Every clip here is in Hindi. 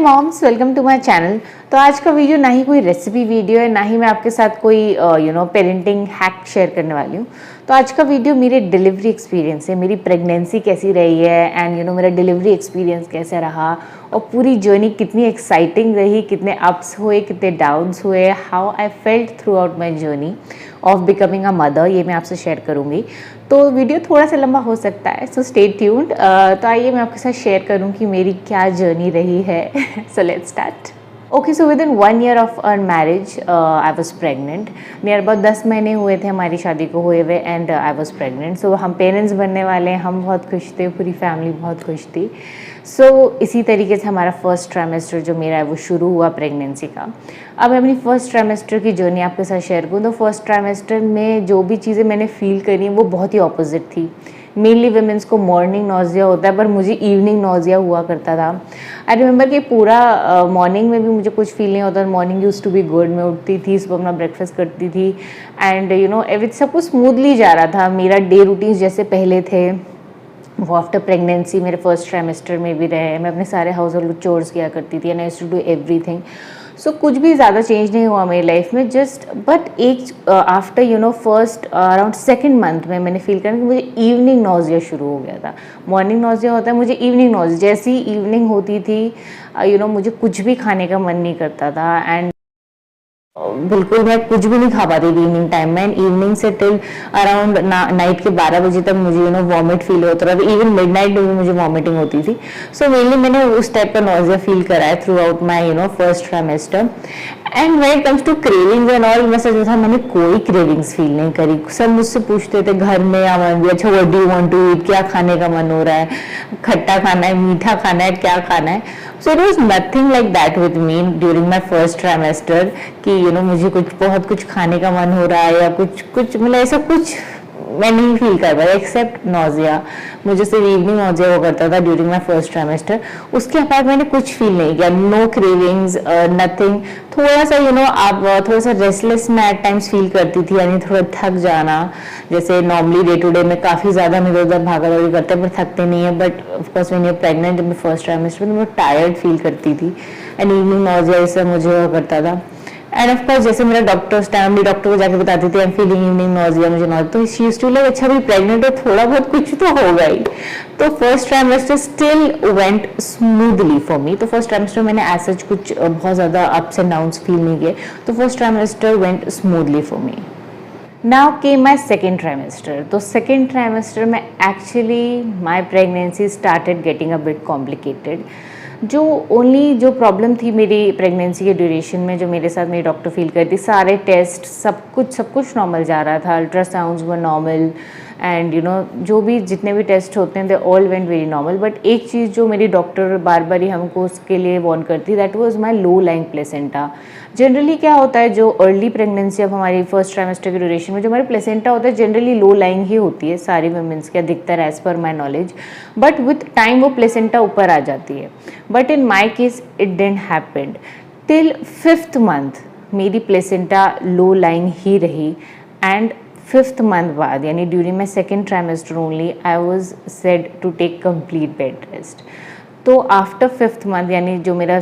Moms, welcome to my channel. तो आज का वीडियो ना ही कोई रेसिपी वीडियो है, ना ही मैं आपके साथ कोई पेरेंटिंग हैक शेयर करने वाली हूँ। तो आज का वीडियो मेरे डिलीवरी एक्सपीरियंस है, मेरी प्रेगनेंसी कैसी रही है एंड मेरा डिलीवरी एक्सपीरियंस कैसा रहा और पूरी जर्नी कितनी एक्साइटिंग रही, कितने अप्स हुए, कितने डाउन्स हुए, how I felt through out my journey of becoming a mother, ये मैं आपसे शेयर करूँगी। तो वीडियो थोड़ा सा लंबा हो सकता है, सो स्टे ट्यून्ड। तो आइए मैं आपके साथ शेयर करूँ कि मेरी क्या जर्नी रही है। So let's start. Okay, so with in 1 year of our marriage I was pregnant. Near about 10 महीने हुए थे हमारी शादी को हुए हुए and I was pregnant. So हम पेरेंट्स बनने वाले हैं, हम बहुत खुश थे, पूरी फैमिली बहुत खुश थी। सो इसी तरीके से हमारा फर्स्ट ट्राइमेस्टर जो मेरा है वो शुरू हुआ प्रेगनेंसी का। अब मैं अपनी फर्स्ट ट्राइमेस्टर की जर्नी आपके साथ शेयर करूँ तो फर्स्ट ट्राइमेस्टर में जो भी चीज़ें मैंने फील करी वो बहुत ही ऑपोजिट थी। मेनली वुमेन्स को मॉर्निंग नोजिया होता है, पर मुझे इवनिंग नोजिया हुआ करता था। आई रिमेंबर कि पूरा मॉर्निंग में भी मुझे कुछ फील नहीं होता। Morning use to be good, मैं उठती थी, सुबह अपना ब्रेकफास्ट करती थी एंड एवरी सब कुछ स्मूथली जा रहा था। मेरा डे रूटीन जैसे पहले थे वो आफ्टर प्रेगनेंसी मेरे फर्स्ट ट्राइमेस्टर में भी रहे। मैं अपने सारे हाउस होल्ड चोर्स किया करती थी and I used to do everything. So कुछ भी ज़्यादा चेंज नहीं हुआ मेरी लाइफ में, जस्ट बट एक after first around second month में मैंने फील करा कि मुझे इवनिंग नोजिया शुरू हो गया था। मॉर्निंग नोजिया होता है, मुझे इवनिंग नोजिया, जैसी ही इवनिंग होती थी मुझे कुछ भी खाने का मन नहीं करता था एंड बिल्कुल मैं कुछ भी नहीं खा पाती थी इवनिंग टाइम में। इवनिंग से टिल अराउंड नाइट के 12 बजे तक मुझे वॉमिट फील होता रहा। इवन मिडनाइट में भी मुझे वॉमिटिंग होती थी। सो मेनली मैंने उस टाइप का नोजिया फील करा है throughout my first trimester. And when it comes to cravings and all, मैं सच बता मैंने कोई क्रेविंग्स फील नहीं करी। सब मुझसे पूछते थे घर में या मन भी, अच्छा what do you want to eat, क्या खाने का मन हो रहा है, खट्टा खाना है, मीठा खाना है, क्या खाना है। So it was nothing like that with me during my first trimester कि मुझे बहुत कुछ खाने का मन हो रहा है या कुछ मतलब ऐसा कुछ मैं नहीं फील कर पाया एक्सेप्ट नोजिया। मुझे सिर्फ इवनिंग नोजिया हुआ करता था ड्यूरिंग माई फर्स्ट ट्राइमेस्टर। उसके बाद मैंने कुछ फील नहीं किया, नो क्रेविंग्स, नथिंग। थोड़ा सा आप थोड़ा सा रेस्टलेस मैं एट टाइम्स फील करती थी, यानी थोड़ा थक जाना। जैसे नॉर्मली डे टू डे में काफ़ी ज़्यादा हम इधर उधर भागा दौड़ी करते हैं पर थकते नहीं है, but of course when you are pregnant जब मैं फर्स्ट ट्राइमेस्टर में मैं टायर्ड फील करती थी एंड इवनिंग नोजिया इससे मुझे हुआ करता था। एंड ऑफ कोर्स जैसे मेरा डॉक्टर को जाके बताती थी I am feeling evening nausea, मुझे नोजिया, तो शी यूज्ड टू लाइक अच्छा भी प्रेग्नेंट है, थोड़ा बहुत कुछ तो होगा ही। तो first trimester still went smoothly for me. तो फर्स्ट ट्राइमेस्टर मैंने ऐसा कुछ बहुत ज़्यादा अप्स एंड डाउन्स फील नहीं किए। तो first trimester went smoothly for me. Now came my second trimester. तो सेकेंड ट्राइमेस्टर में actually my pregnancy started getting a bit complicated. जो प्रॉब्लम थी मेरी प्रेगनेंसी के ड्यूरेशन में, जो मेरे साथ मेरी डॉक्टर फील करती, सारे टेस्ट सब कुछ नॉर्मल जा रहा था। अल्ट्रासाउंड्स वर नॉर्मल एंड जो भी जितने भी टेस्ट होते हैं they all went very normal. But एक चीज़ जो मेरी डॉक्टर बार बार ही हमको उसके लिए वॉर्न करती, that was my low lying placenta. Generally क्या होता है, जो अर्ली प्रेगनेंसी अब हमारी फर्स्ट ट्राइमेस्टर के ड्यूरेशन में जो हमारी प्लेसेंटा होता है जनरली लो लाइंग ही होती है सारी वुमेन्स के, अधिकतर एज पर my knowledge. But with time वो प्लेसेंटा ऊपर आ जाती है। But in my case it didn't happened till 5th month. मेरी प्लेसेंटा लो लाइंग ही रही एंड 5th मंथ बाद यानी during my second trimester only I was said to take complete bed rest. तो आफ्टर 5th मंथ यानी जो मेरा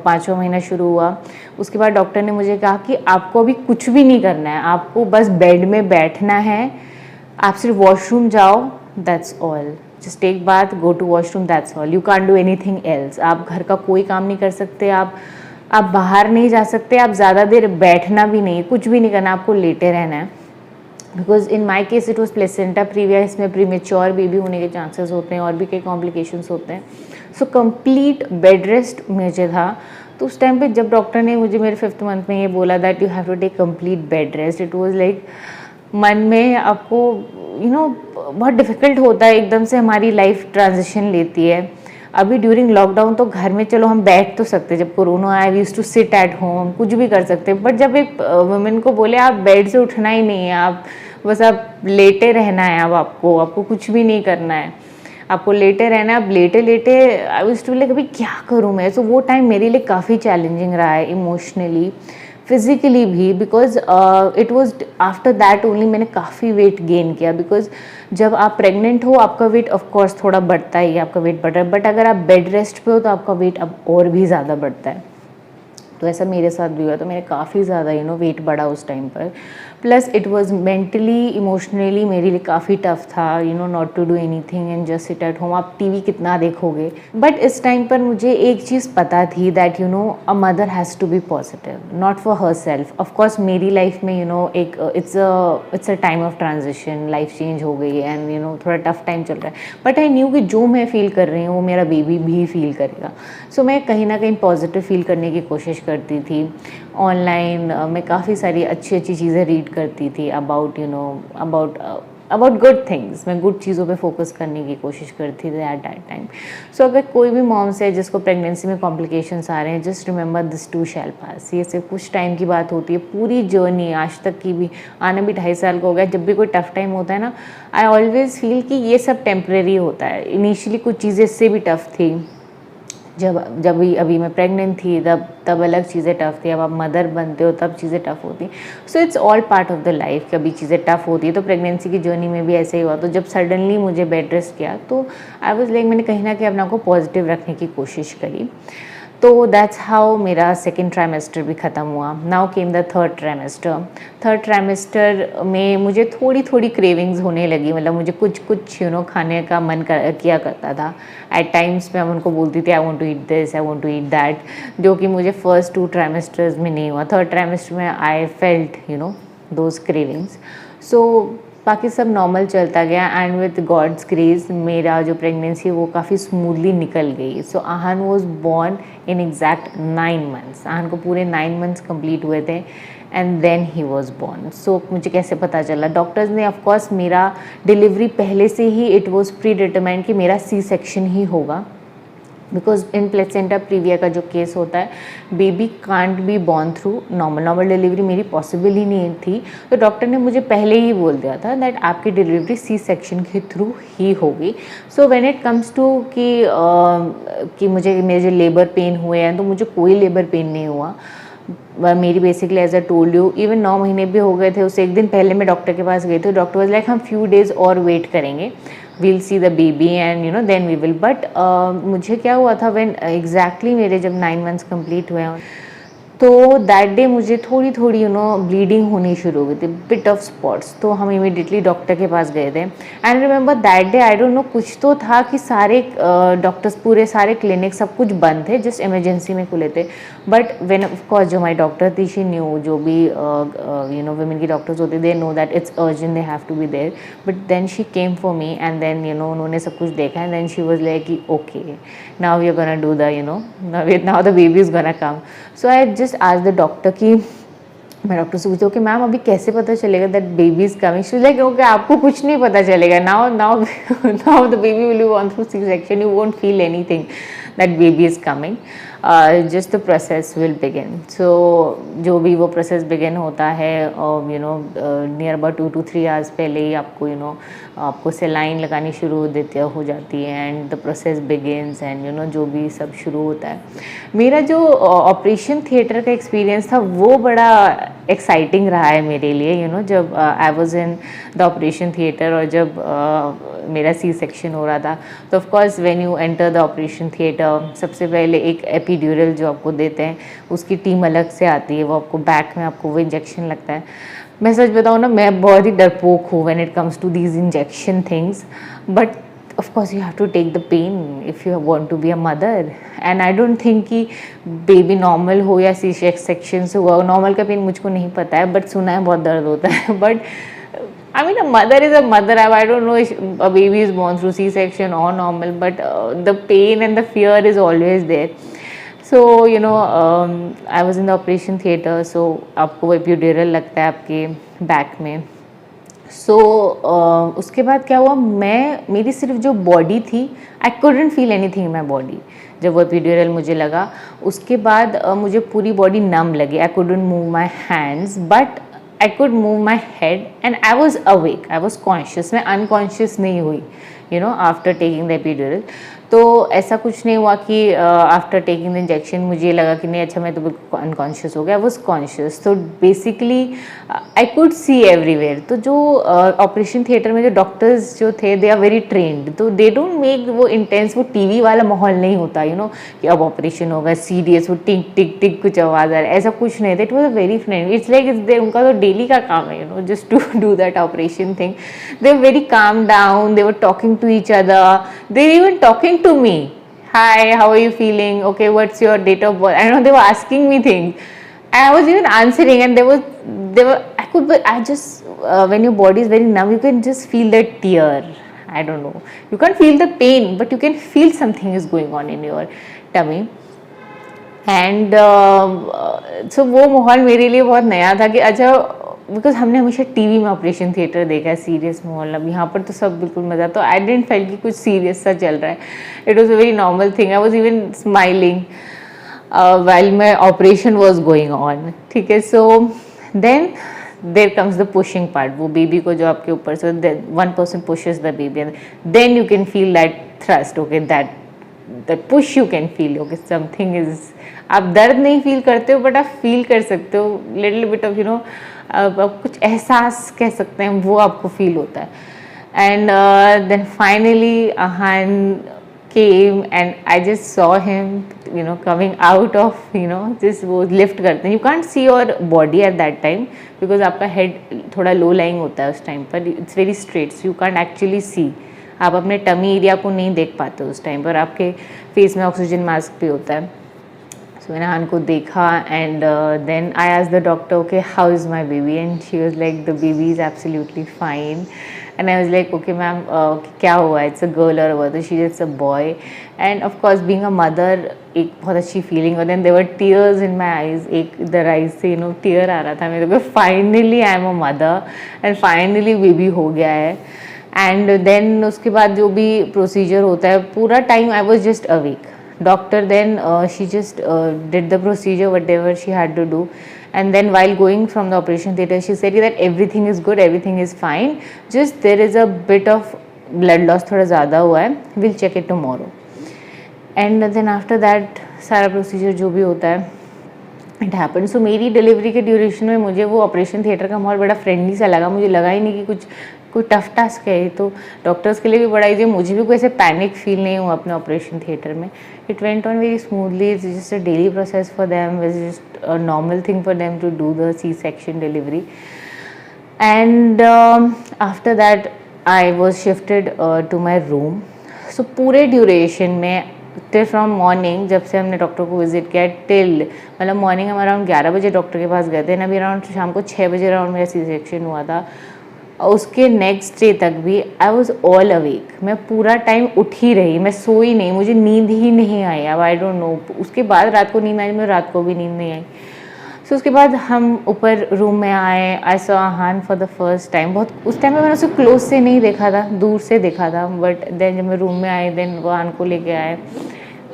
5वां महीना शुरू हुआ, उसके बाद डॉक्टर ने मुझे कहा कि आपको अभी कुछ भी नहीं करना है, आपको बस बेड में बैठना है, आप सिर्फ वॉशरूम जाओ, that's all, just take bath, go to washroom, that's all, you can't do anything else. आप घर का कोई काम नहीं कर सकते, आप बाहर नहीं जा सकते, आप ज़्यादा देर बैठना भी नहीं, कुछ भी नहीं करना, आपको लेटे रहना है। Because in my case it was placenta previa, इसमें प्रीमेच्योर बेबी होने के चांसेस होते हैं और भी कई कॉम्प्लिकेशंस होते हैं। सो कंप्लीट बेड रेस्ट मुझे था। तो उस टाइम पे जब डॉक्टर ने मुझे मेरे 5th मंथ में ये बोला that you have to take complete bed rest, it was like मन में आपको बहुत डिफ़िकल्ट होता है, एकदम से हमारी लाइफ ट्रांजिशन लेती है। अभी ड्यूरिंग लॉकडाउन तो घर में चलो हम बैठ तो सकते, जब कोरोना आया we used to sit at home, कुछ भी कर सकते, बट जब एक वुमेन को बोले आप बेड से उठना ही नहीं है, आप बस आप लेटे रहना है, अब आपको कुछ भी नहीं करना है, आपको लेटे रहना है, अब लेटे लेटे आई यूज्ड टू लाइक अभी क्या करूँ मैं। सो वो टाइम मेरे लिए काफ़ी चैलेंजिंग रहा है इमोशनली, फिज़िकली भी, because it was after that only मैंने काफ़ी वेट गेन किया। बिकॉज जब आप प्रेग्नेंट हो आपका वेट ऑफकोर्स थोड़ा बढ़ता ही है, आपका वेट बढ़ रहा है, बट अगर आप बेड रेस्ट पे हो तो आपका वेट अब और भी ज़्यादा बढ़ता है। तो ऐसा मेरे साथ भी हुआ, तो मैंने काफ़ी ज़्यादा वेट बढ़ा उस टाइम पर। Plus it was mentally emotionally मेरे लिए काफ़ी टफ था, not to do anything and just sit at home. आप टीवी कितना देखोगे। बट इस टाइम पर मुझे एक चीज़ पता थी that a mother has to be positive, not for her self. Of course मेरी लाइफ में एक it's a time of transition, life change हो गई एंड थोड़ा टफ टाइम चल रहा है। बट आई न्यू कि जो मैं फील कर रही हूँ वो मेरा बेबी भी फील करेगा। सो मैं कहीं ना कहीं पॉजिटिव फील करने की कोशिश करती थी। ऑनलाइन मैं काफ़ी सारी अच्छी अच्छी चीज़ें रीड करती थी अबाउट अबाउट गुड थिंग्स। मैं गुड चीज़ों पे फोकस करने की कोशिश करती थी एट दैट टाइम। सो अगर कोई भी मॉम्स है जिसको प्रेगनेंसी में कॉम्प्लिकेशंस आ रहे हैं, just remember this too shall pass. ये सिर्फ कुछ टाइम की बात होती है। पूरी जर्नी आज तक की भी, आना भी 2.5 साल का हो गया, जब भी कोई टफ टाइम होता है ना, आई ऑलवेज फील कि ये सब टेम्परेरी होता है। इनिशियली कुछ चीज़ें इससे भी टफ थी, जब भी अभी मैं प्रेग्नेंट थी तब अलग चीज़ें टफ़ थी। अब आप मदर बनते हो तब चीज़ें टफ़ होती। So it's all part of the life. कभी चीज़ें टफ़ होती है, तो प्रेगनेंसी की जर्नी में भी ऐसे ही हुआ। तो जब सडनली मुझे बेड रेस्ट किया तो आई वाज लाइक, मैंने कहीं ना कहीं अपने आप को पॉजिटिव रखने की कोशिश करी। तो दैट्स हाउ मेरा सेकेंड ट्राइमेस्टर भी ख़त्म हुआ। Now came the third trimester. Third trimester में मुझे थोड़ी थोड़ी क्रेविंग्स होने लगी। मतलब मुझे कुछ कुछ खाने का मन किया करता था। एट टाइम्स मैं उनको बोलती थी I want to eat this, I want to eat that, जो कि मुझे फर्स्ट 2 ट्राइमेस्टर्स में नहीं हुआ। थर्ड ट्राइमेस्टर में आई फेल्ट दोज क्रेविंग्स। सो बाकी सब नॉर्मल चलता गया एंड विद गॉड्स ग्रेस मेरा जो प्रेगनेंसी वो काफ़ी स्मूथली निकल गई। So Aahan was born in exact 9 months. Aahan को पूरे 9 मंथ्स कंप्लीट हुए थे and then he was born. So मुझे कैसे पता चला? डॉक्टर्स ने ऑफकोर्स मेरा डिलीवरी पहले से ही इट वॉज प्री डिटरमाइंड कि मेरा सी सेक्शन ही होगा। बिकॉज इन प्लेसेंटा प्रीविया का जो केस होता है, baby can't be born through normal delivery मेरी पॉसिबल ही नहीं थी। तो डॉक्टर ने मुझे पहले ही बोल दिया था दैट आपकी डिलीवरी सी सेक्शन के थ्रू ही होगी। So when it comes to कि मेरे जो लेबर पेन हुए हैं, तो मुझे कोई लेबर पेन नहीं हुआ। मेरी basically as a told you, even 9 महीने भी हो गए थे। उससे एक दिन पहले मैं डॉक्टर के पास गई थी। डॉक्टर वाज लाइक हम फ्यू डेज और वेट करेंगे, we'll see the baby and then we will. But मुझे क्या हुआ था, व्हेन एग्जैक्टली मेरे जब 9 मंथ्स कंप्लीट हुए हैं, तो दैट डे मुझे थोड़ी थोड़ी ब्लीडिंग होनी शुरू हो गई थी, बिट ऑफ स्पॉट्स। तो हम इमीडिएटली डॉक्टर के पास गए थे। And remember that day I don't know, कुछ तो था कि सारे डॉक्टर्स, पूरे सारे क्लिनिक सब कुछ बंद थे, जस्ट इमरजेंसी में खुले थे। बट व्हेन ऑफकोर्स जो हमारी डॉक्टर थी, शी न्यू, जो भी वुमेन की डॉक्टर्स होते, they know that it's urgent, they have to be there. But then she came for me and then उन्होंने सब कुछ देखा and then she was like कि okay, now we are gonna do the now the baby is gonna come. So I just आज द डॉक्टर की, मैं डॉक्टर से पूछा कि मैम अभी कैसे पता चलेगा that baby is coming? She like okay, आपको कुछ नहीं पता चलेगा। Now now now the baby will be gone through C section, you won't feel anything that baby is coming, just the process will begin. So जो भी वो प्रोसेस बिगिन होता है, नियर अबाउट 2 to 3 आवर्स पहले ही आपको आपको सेलाइन लगानी शुरू हो जाती है and the process begins and जो भी सब शुरू होता है। मेरा जो ऑपरेशन थिएटर का एक्सपीरियंस था वो बड़ा एक्साइटिंग रहा है मेरे लिए। जब I was in the operation theatre और जब मेरा सी सेक्शन हो रहा था, तो of course when you enter the operation theatre, सबसे पहले एक एपिड्यूरल जो आपको देते हैं, उसकी टीम अलग से आती है, वो आपको बैक में आपको वो इंजेक्शन लगता है। मैं सच बताऊँ ना, मैं बहुत ही डरपोक हूँ when it comes to these injection things, but of course you have to take the pain if you want to be a mother, and I don't think कि बेबी नॉर्मल हो या सी सेक्शन से हुआ। नॉर्मल का पेन मुझको नहीं पता है, बट सुना है बहुत दर्द होता है। But I mean, a mother is a mother. I don't know if a baby is born through C-section or normal, but the pain and the fear is always there. So I was in the operation theater, so आपको epidural लगता है आपके बैक में। सो उसके बाद क्या हुआ, मेरी सिर्फ जो बॉडी थी, आई couldn't feel anything in my body. जब वो एपिड्यूरल मुझे लगा, उसके बाद मुझे पूरी बॉडी नम लगी। आई couldn't move my hands, but I could move my head and I was awake, I was conscious. मैं अनकॉन्शियस नहीं हुई आफ्टर टेकिंग द एपिड्यूरल। तो ऐसा कुछ नहीं हुआ कि आफ्टर टेकिंग द इंजेक्शन मुझे लगा कि नहीं अच्छा मैं तो बिल्कुल अनकॉन्शियस हो गया, आई वॉज कॉन्शियस। तो basically I could see everywhere. तो जो ऑपरेशन थिएटर में जो डॉक्टर्स जो थे दे आर वेरी ट्रेंड, तो दे डोंट मेक वो इंटेंस, वो टीवी वाला माहौल नहीं होता कि अब ऑपरेशन होगा सीरियस, वो टिक टिक टिक कुछ आवाज़ आ रहा है, ऐसा कुछ नहीं था। It was a very friendly, it's like it's there, उनका तो डेली का काम है just to do that operation thing. They were very calm down, they were talking to each other, they even talking to me. Hi, how are you feeling? Okay, what's your date of birth? I know they were asking me things. I was even answering, and I just, when your body is very numb, you can just feel that tear. I don't know. You can't feel the pain, but you can feel something is going on in your tummy. And so वो माहौल मेरे लिए बहुत नया था कि अच्छा, बिकॉज हमने हमेशा टीवी में ऑपरेशन थिएटर देखा है, सीरियस माहौल। अब यहाँ पर तो सब बिल्कुल मज़ा, तो आई डेंट फेल कि कुछ सीरियस सा चल रहा है। It was a very normal thing, I was even smiling while my operation was going on, ठीक है। So then there comes the pushing part, वो बेबी को जो आपके ऊपर से one person pushes the baby, then you can feel that thrust, okay, that push you can feel, okay, something is, आप दर्द नहीं फील करते हो बट आप फील कर सकते हो लिटिल बिट ऑफ आप कुछ एहसास कह सकते हैं, वो आपको फील होता है। And then finally Ahan came and I just saw him coming out of जिस वो लिफ्ट करते हैं, you can't see your body at that time because आपका हेड थोड़ा लो लाइंग होता है उस टाइम पर, it's very straight, so you can't actually see, आप अपने टमी एरिया को नहीं देख पाते उस टाइम पर, आपके फेस में ऑक्सीजन मास्क भी होता है। So मैंने हान को देखा and then I asked the doctor okay how is my baby, and she was like the baby is absolutely fine, and I was like okay ma'am क्या हुआ, इट्स अ गर्ल और what? She it's a boy, and of course being a mother एक बहुत अच्छी फीलिंग, और then there were tears in my eyes, एक इधर आईज से टीयर आ रहा था मेरे को, finally I am a mother and finally baby हो गया है। एंड देन उसके बाद जो भी प्रोसीजर होता है पूरा time I was just awake. Doctor then she just did the procedure whatever she had to do, and then while going from the operation theatre she said that everything is good, everything is fine, just there is a bit of blood loss थोड़ा ज़्यादा हुआ है, we'll check it tomorrow. And then after that सारा प्रोसीजर जो भी होता है इट हैपन. सो मेरी डिलीवरी के ड्यूरेशन में मुझे वो ऑपरेशन थिएटर का माहौल बड़ा फ्रेंडली सा लगा, मुझे लगा ही नहीं कि कोई टफ टास्क है. तो डॉक्टर्स के लिए भी बड़ा ईजी, मुझे भी कोई ऐसे पैनिक फील नहीं हुआ अपने ऑपरेशन थिएटर में. It went on very smoothly, it's just a daily process for them, it's just a normal thing for them to do the C section delivery. And after that I was shifted to my room. So पूरे ड्यूरेशन में टिल फ्रॉम मॉर्निंग, जब से हमने डॉक्टर को विजिट किया टिल, मतलब मॉर्निंग हम अराउंड 11 बजे डॉक्टर के पास गए थे ना, अभी अराउंड शाम को 6 बजे अराउंड मेरा सी सेक्शन हुआ था. उसके नेक्स्ट डे तक भी आई वॉज ऑल अवेक. मैं पूरा टाइम उठी रही, मैं सोई नहीं, मुझे नींद ही नहीं आई. अब आई डोंट नो उसके बाद रात को नींद आई, मुझे रात को भी नींद नहीं आई. सो उसके बाद हम ऊपर रूम में आए. I saw Ahan for the first time. बहुत उस टाइम में मैंने उसे क्लोज से नहीं देखा था, दूर से देखा था, बट देन जब मैं रूम में आई देन वो अहान को लेके आए.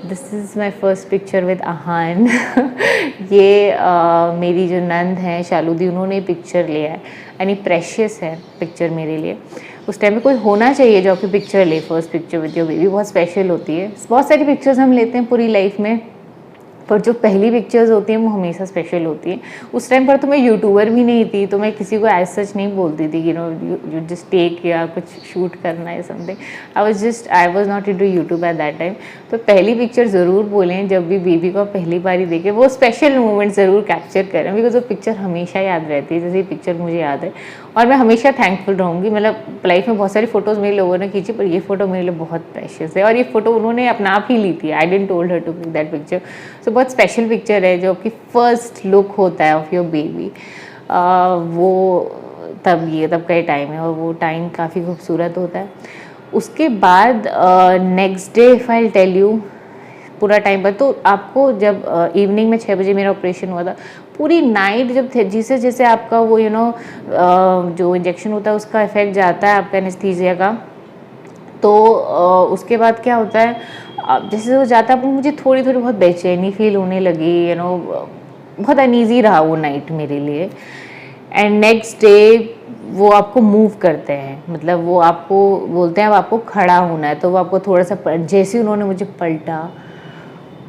This is my first picture with Ahaan. ये मेरी जो नंद हैं शालूदी, उन्होंने पिक्चर लिया है. यानी प्रेशियस है पिक्चर मेरे लिए. उस टाइम में कोई होना चाहिए जो आपकी पिक्चर ले, first picture with your baby, बहुत स्पेशल होती है. बहुत सारी पिक्चर्स हम लेते हैं पूरी लाइफ में, पर जो पहली पिक्चर्स होती हैं वो हमेशा स्पेशल होती है. उस टाइम पर तो मैं यूट्यूबर भी नहीं थी, तो मैं किसी को एज सच नहीं बोलती थी कि यू जस्ट टेक या कुछ शूट करना है something. I was not into YouTube eight that time. तो पहली पिक्चर ज़रूर बोलें जब भी बेबी को पहली बारी देखें, वो स्पेशल मोमेंट ज़रूर कैप्चर करें, बिकॉज वो पिक्चर हमेशा याद रहती है. जैसे ये पिक्चर मुझे याद है और मैं हमेशा थैंकफुल रहूँगी. मतलब लाइफ में बहुत सारी फ़ोटोज़ मेरे लोगों ने खींची, पर ये फ़ोटो मेरे लिए बहुत प्रेशियस है, और ये फ़ोटो उन्होंने अपना आप ही ली थी. I didn't told her to pick that picture. So बहुत स्पेशल पिक्चर है, जो आपकी फर्स्ट लुक होता है ऑफ योर बेबी. वो तब का ही टाइम है, और वो टाइम काफ़ी खूबसूरत होता है. उसके बाद next day if I tell you पूरा टाइम पर, तो आपको जब इवनिंग में 6 बजे मेरा ऑपरेशन हुआ था, पूरी नाइट जब जैसे जैसे आपका वो जो इंजेक्शन होता है उसका इफेक्ट जाता है आपका एनेस्थीसिया का, तो उसके बाद क्या होता है, जैसे वो जाता है मुझे थोड़ी थोड़ी बहुत बेचैनी फील होने लगी. बहुत अनईजी रहा वो नाइट मेरे लिए. एंड नेक्स्ट डे वो आपको मूव करते हैं, मतलब वो आपको बोलते हैं अब आपको खड़ा होना है, तो वो आपको थोड़ा सा, जैसे उन्होंने मुझे पलटा,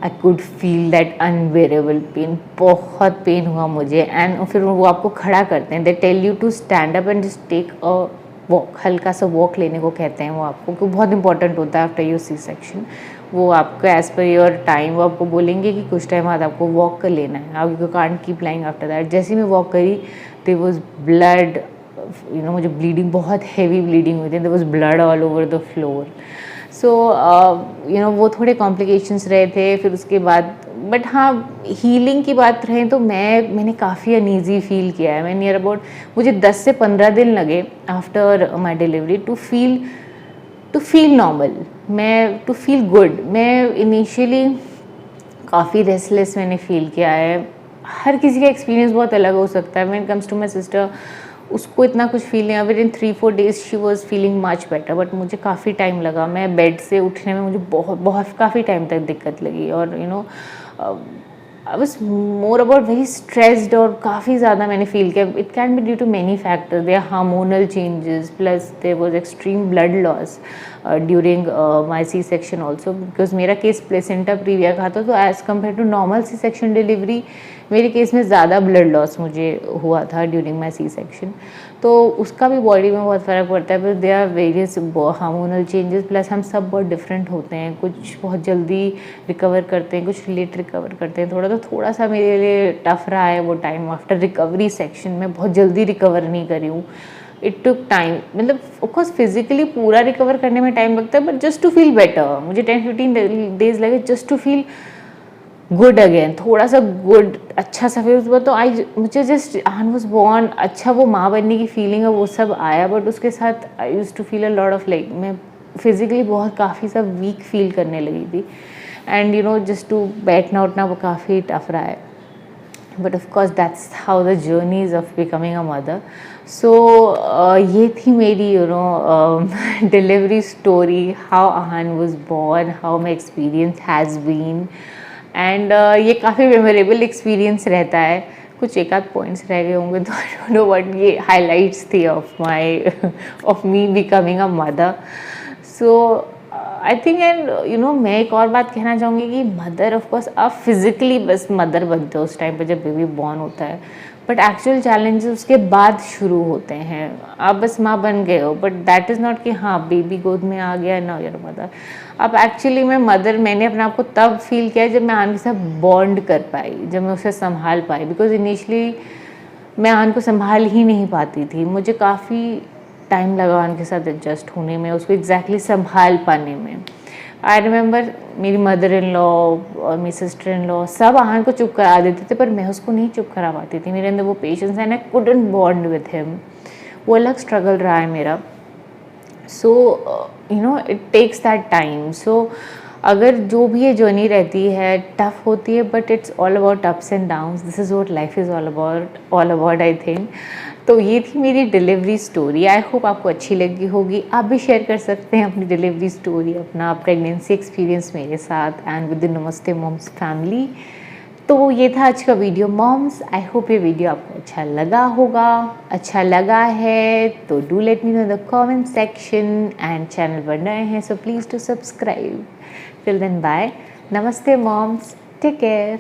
I could feel that unbearable pain, बहुत पेन हुआ मुझे। एंड फिर वो आपको खड़ा करते हैं, they tell you to stand up and just take a walk, हल्का सा वॉक लेने को कहते हैं वो आपको, क्योंकि बहुत इंपॉर्टेंट होता है आफ्टर योर सी सेक्शन। वो आपको एज पर योर टाइम वो आपको बोलेंगे कि कुछ टाइम बाद आपको वॉक कर लेना है, आप you can't keep lying after that. जैसे ही मैं वॉक करी, देयर वाज ब्लड, मुझे ब्लीडिंग, बहुत हैवी ब्लीडिंग हुई थी, there was blood all over the floor. So वो थोड़े कॉम्प्लिकेशंस रहे थे फिर उसके बाद। बट हाँ, हीलिंग की बात रहे तो मैंने काफ़ी अनईजी फील किया है। मैं नियर अबाउट, मुझे 10 से 15 दिन लगे after my delivery to feel normal, to feel good. मैं इनिशियली काफ़ी रेस्टलेस मैंने फील किया है। हर किसी का एक्सपीरियंस बहुत अलग हो सकता है। When it comes to my sister, उसको इतना कुछ फील नहीं, within 3-4 days she was feeling much better, but मुझे काफ़ी टाइम लगा। मैं बेड से उठने में मुझे बहुत बहुत काफ़ी टाइम तक दिक्कत लगी। और I was more about very stressed, और काफ़ी ज़्यादा मैंने फील किया। It can be due to many factors, there hormonal changes, plus there was extreme blood loss during my C section also, because मेरा केस प्लेसेंटा प्रीविया का था। तो as compare to normal C section delivery, मेरे केस में ज़्यादा ब्लड लॉस मुझे हुआ था ड्यूरिंग माई सी सेक्शन। तो उसका भी बॉडी में बहुत फ़र्क पड़ता है। But they are various hormonal changes, plus हम सब बहुत डिफरेंट होते हैं। कुछ बहुत जल्दी रिकवर करते हैं, कुछ लेट रिकवर करते हैं। थोड़ा सा मेरे लिए टफ रहा है वो टाइम आफ्टर रिकवरी सेक्शन में। बहुत जल्दी रिकवर नहीं करी हूँ, इट टुक टाइम। मतलब ऑफकोर्स फिजिकली पूरा रिकवर करने में टाइम लगता है, but just to feel better, मुझे 10-15 डेज लगे just to feel good again, थोड़ा सा गुड, अच्छा सा। फिर उसके बाद तो मुझे जस्ट आहन वॉज बॉर्न, अच्छा वो माँ बनने की फीलिंग है वो सब आया। बट उसके साथ I use to feel a lot of like, मैं फिजिकली बहुत काफ़ी सा वीक फील करने लगी थी। एंड जस्ट टू बैठना उठना वो काफ़ी टफ रहा है। But of course that's how the journey is of becoming a mother. So ये थी मेरी delivery story, how Aahan was born, how my experience has been. And ये काफ़ी मेमोरेबल एक्सपीरियंस रहता है। कुछ एक आध पॉइंट्स रह गए होंगे तो आई डोंट नो बट ये हाइलाइट्स थी of me becoming a mother. So I think, and मैं एक और बात कहना चाहूँगी कि मदर ऑफ कोर्स आप फिजिकली बस मदर बनते हो उस टाइम पे जब बेबी बॉर्न होता है, बट एक्चुअल चैलेंजेस उसके बाद शुरू होते हैं। आप बस माँ बन गए हो, बट दैट इज़ नॉट कि हाँ बेबी गोद में आ गया नाउ यू आर मदर। अब एक्चुअली मैंने अपने आप को तब फील किया जब मैं आन के साथ बॉन्ड कर पाई, जब मैं उसे संभाल पाई। बिकॉज इनिशियली मैं आन को संभाल ही नहीं पाती थी, मुझे काफ़ी टाइम लगा उनके साथ एडजस्ट होने में, उसको एग्जैक्टली संभाल पाने में। आई रिमेंबर मेरी मदर इन लॉ और मेरी सिस्टर इन लॉ सब आहन को चुप करा देते थे, पर मैं उसको नहीं चुप करा पाती थी। मेरे अंदर वो patience and I couldn't bond with him. वो अलग स्ट्रगल रहा है मेरा। So it takes that time. So अगर जो भी ये जर्नी रहती है टफ होती है, but it's all about ups and downs. This is what life is all about I think. तो ये थी मेरी डिलीवरी स्टोरी। आई होप आपको अच्छी लगी होगी। आप भी शेयर कर सकते हैं अपनी डिलीवरी स्टोरी, अपना प्रेगनेंसी एक्सपीरियंस मेरे साथ and with the Namaste moms family. तो ये था आज का वीडियो मॉम्स। आई होप ये वीडियो आपको अच्छा लगा होगा। अच्छा लगा है तो do let me know the comment section, and channel पर नए हैं so please to subscribe. Till then bye, Namaste moms, take care.